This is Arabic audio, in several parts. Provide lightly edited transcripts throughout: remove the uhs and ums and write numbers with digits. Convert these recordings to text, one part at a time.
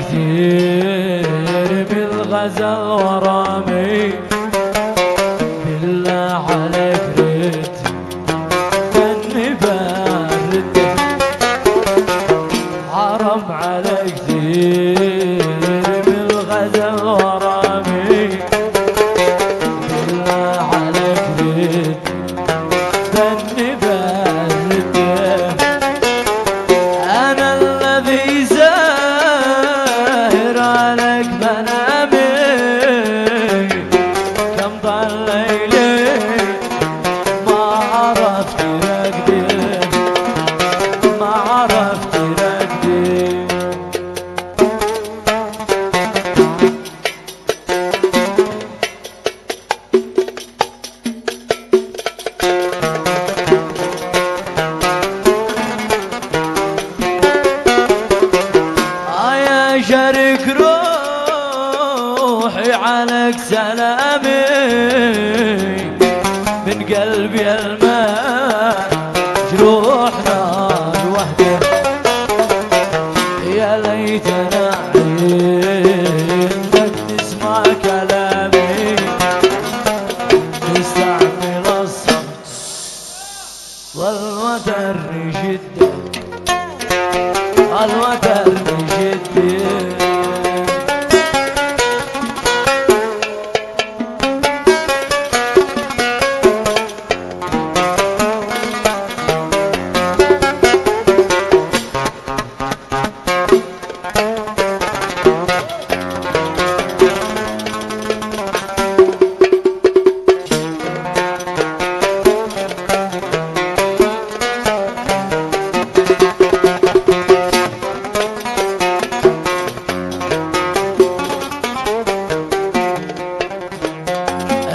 كثير بالغزل ورامي، بالله عليك رد اني برد، حرام عليك كثير بالغزل ورامي، بالله عليك رد اني برد، انا الذي زاهر عليك منامي، كم ضل ليلي ما عرفت رقدي، ما عرفت رقدي. يا شريك روحي عليك سلامي، من قلبي الماء جروحنا الوحدة، يا ليتنا عندك تسمع كلامي، تستعمل الصمت والوتر جدا، الوتر جدا.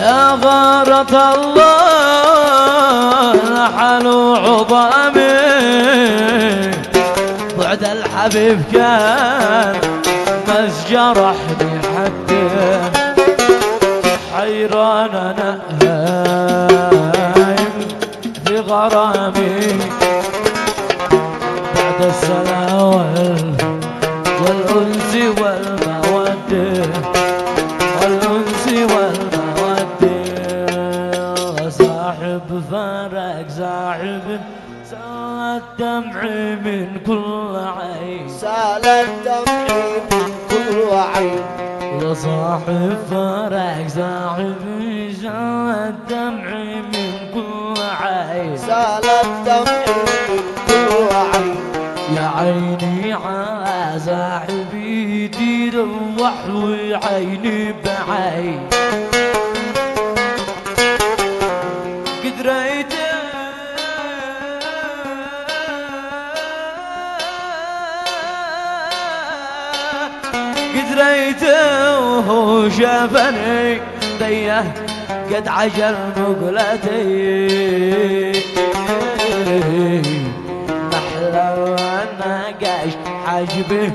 يا غارة الله لحن وعظامي، بعد الحبيب كان بس جرحني حتى، حيران انا هايم في غرامي، بعد السلام والأنس والمودة، والأنس والمودة، صاحب فرق صاحب سال الدمع من كل عين، سال الدمع من كل عين، وصاحب فرق صاحب سال الدمع من كل عين، سال الدمع من كل عين. يا عيني على صاحبي تروح وعيني بعين، قدريت وهو شافني ضيه قد عجل مقلتي، محلى النقاش حاجبه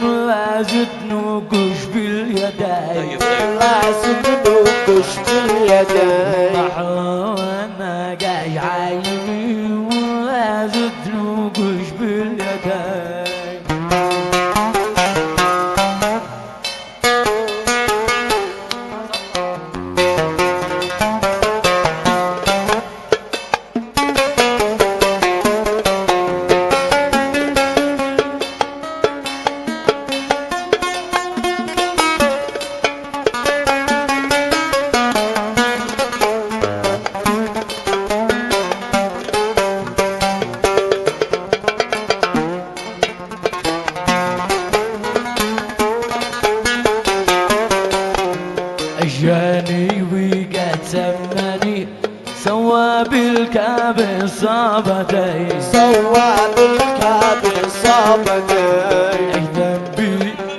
لا زد نوقش باليدين، لا زد نوقش باليدين، محلى النقاش حاجبه ولا زد نوقش باليدين. اجاني وقد سمني سوى بالكعب صابتي، سوى بالكعب صابتي، اي ذنبي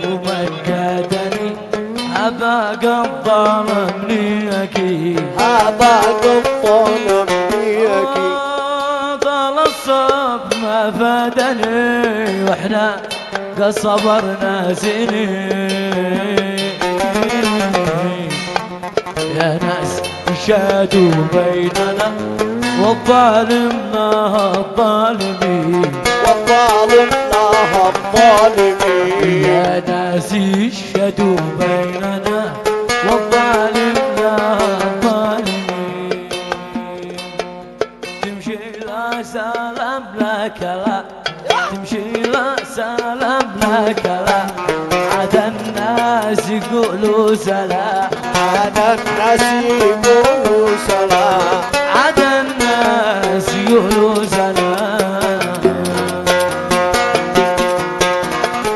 ومكدني هذا قضى مني اكيد، هذا قضى مني اكيد، طال الصب ما فادني واحنا قد صبرنا سنين، يا ناس شادوا بيننا والظالم ما الظالمين، والظالم لا الله الظالمين. يا ناس اشهدوا بيننا والظالمنا الظالمين. تمشي لا سلام لك لا، تمشي لا سلام لك لا، عاد الناس يقولوا سلام، عاد الناس يقولوا سلام، عاد الناس يقولوا سلام.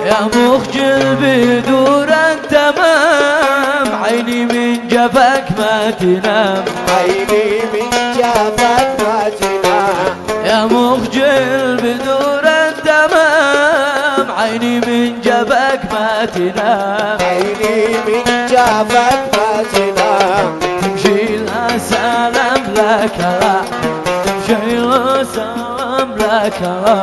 يا مخجل بدور التمام، عيني من جفاك ما تنام، عيني من جافك ما تنام. يا مخجل بدور التمام، عيني من جفاك ما تنام، عيني من جافك ما تنام. تمشي لا سلام لك لا، تمشي لا سلام لك لا،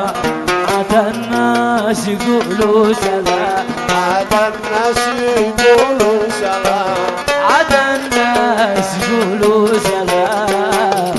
عاد الناس يقولوا سلام، عاد الناس يقولوا سلام، عاد الناس يقولوا سلام.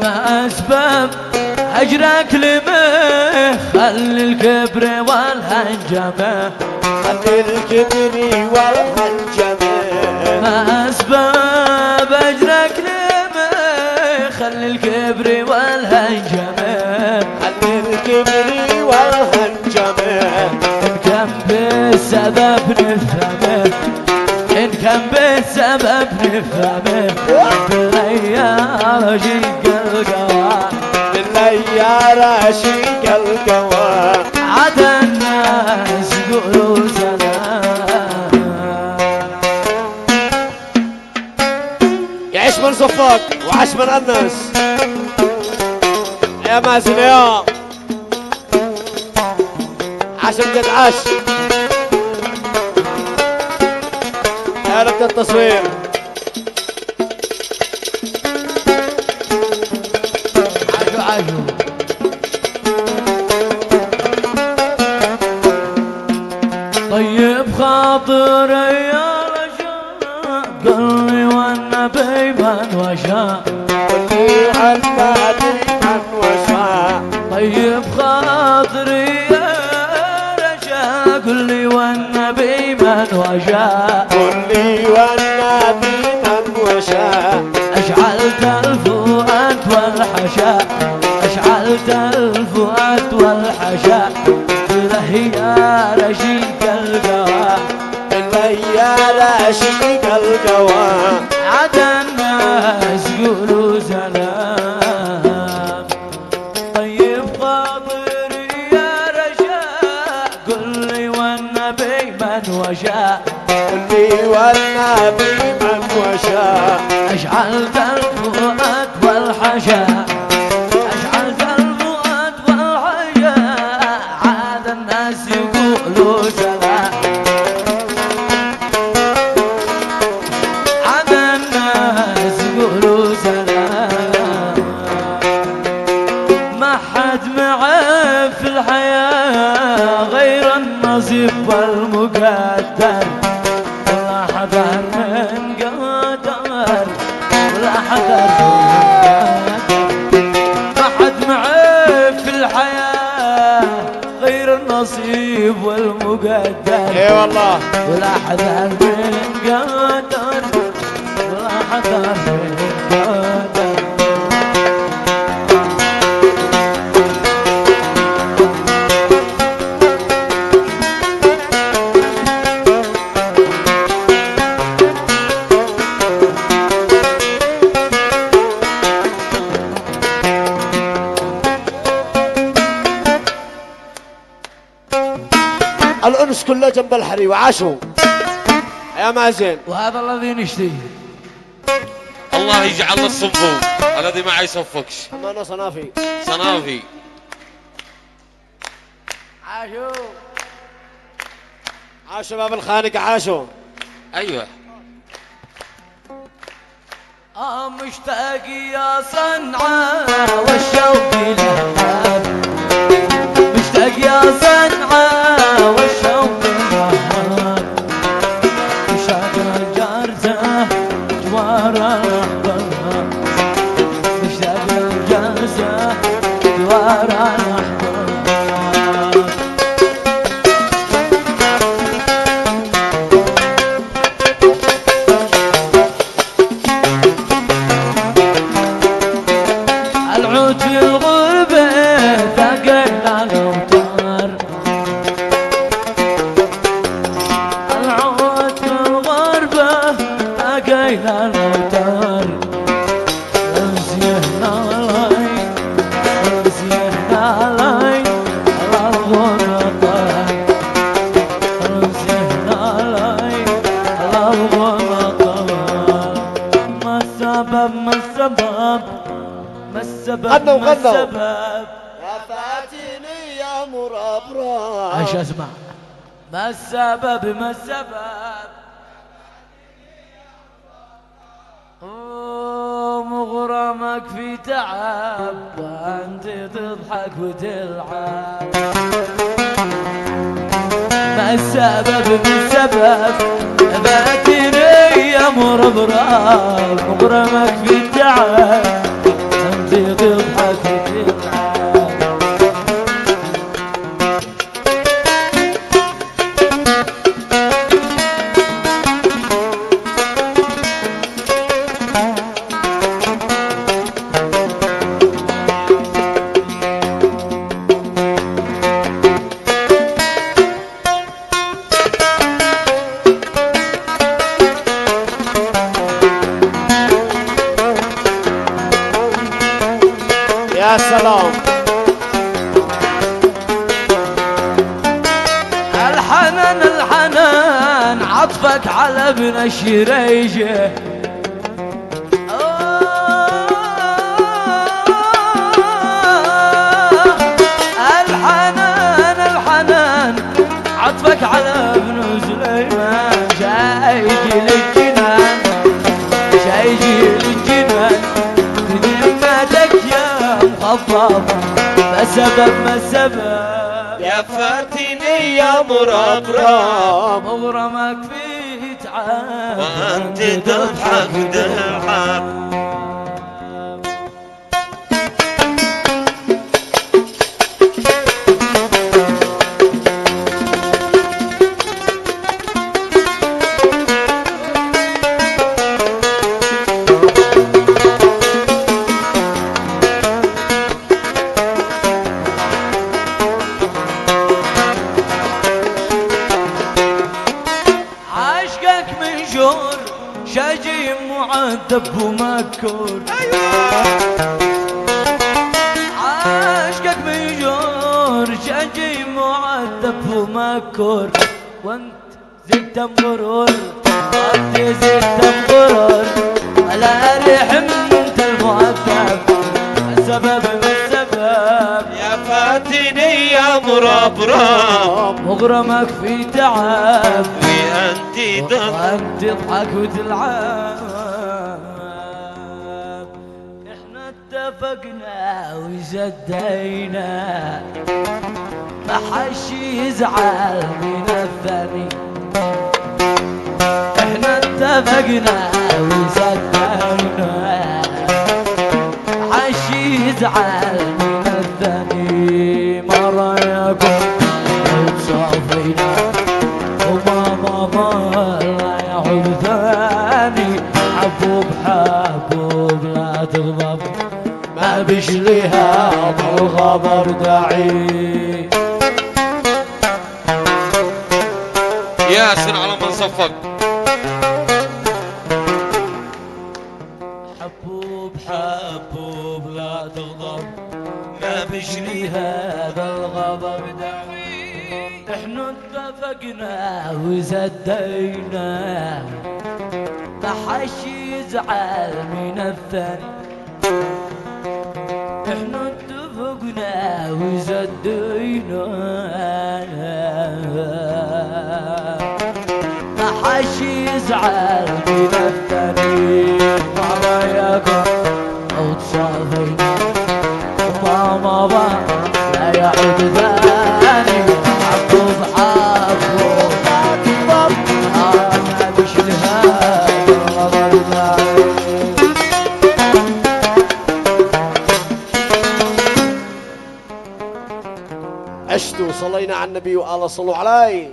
ما أسباب هجرك لمه، خلي الكبر والهنجمة، خلي الكبر والهنجمة. ما أسباب هجرك لمه، خلي الكبر والهنجمة، خلي الكبر والهنجمة. إن كان بالسبب نفهمه، إن كان بالسبب نفهمه، بالغيار شق القوى، بالليالة شق القوى، عاد الناس يقولوا سلام. يعيش من صفك وعاش من الناس يا مازن يا عاش بجد عاش يا رب التصوير. عاشوا عاشوا طيب خاطري يا رجاء، قلبي والنبي من وشاء، قلي عالبادي من وشاء. طيب خاطري يا رجاء، قل لي والنبي من وشاء، قلي والنبي من وشاء. أشعلت الفؤاد والحشاء، أشعلت الفؤاد والحشاء، له يا رشيق القوى، الليالة شق القوى، عاد الناس يقولوا سلام. طيب خاطري يا رشاء، قل لي والنبي من وشاء، قلي والنبي من وشاء. أشعلت الفؤاد والحشاء، أشعلت الفؤاد والحشاء، عاد الناس يقولوا سلام، عاد الناس يقولوا سلام. ما حد معه في الحياة غير النصيب والمقدر، ولا حذر من قدر، ولا حذر من قدر. ما حد معه في الحياة غير النصيب والمقدر، اي والله ولا حذر من قدر، ولا حذر من قدر. الأنس كله جنب الحري وعاشوا يا مازن. وهذا الذي نشتهي. الله يجعل الصفوف الذي ما يصفقش. أمانة صنافي صنافي عاشوا عاشوا باب الخانق عاشوا. ايوه مشتاق يا صنعاء والشوق لهاب، مشتاق يا صنعاء والشوق لهاب، مشتاق جارته جوار الأحباب، مشتاق جارته جوار الأحباب. العود في الغربة ثقلنا الأوتار، العود في الغربة ثقلنا الأوتار، رمزينا لي رمزينا لي على الغنطار، رمزينا لي على الغنطار. ما السبب ما السبب ما السبب غنوا ما غنوا. السبب؟ يا فاتني يا مربرب. ايش اسمع؟ ما السبب ما السبب؟ مغرمك في تعب وانت تضحك وتلعب. ما السبب ما السبب؟ فاتني يا مربرب، مغرمك في تعب انت تضحك وتلعب. يا سلام. الحنان الحنان عطفك على ابن الشريجة، الحنان الحنان عطفك على ابن سليمان. شايجي للجنان شايجي للجنان بذمتك يا مخضب. ما السبب ما السبب؟ يا فاتني يا مربرب مغرمك في تعب وانت تضحك وتلعب. عاشقك من جور شجيم معذب ومكور، عاشقك من جور شجيم معذب ومكور. وانت زدت مغرور وانت زدت مغرور على رحم انت المعذب. السبب ما السبب؟ يا فاتني يا مربرب مغرمك في تعب وانت تضحك. وانت تضحك وتلعب. احنا اتفقنا وزدينا ما حش يزعل من الثاني. احنا اتفقنا وزدينا ما حش يزعل من الثاني. ما رايكم تصافينا وما لا يعود ثاني. حبوب حبوب لا تغضب ما بيشليها الخبر داعي. ياسر على من صفق. حبوب حبوب لا تغضب ما بيشلي هذا الغضب داعي. احنا اتفقنا وزدينا ما حش يزعل من الثاني. احنا اتفقنا وزدينا ما حش يزعل من الثاني. عشتوا صلينا على النبي وآله صلوا عليه.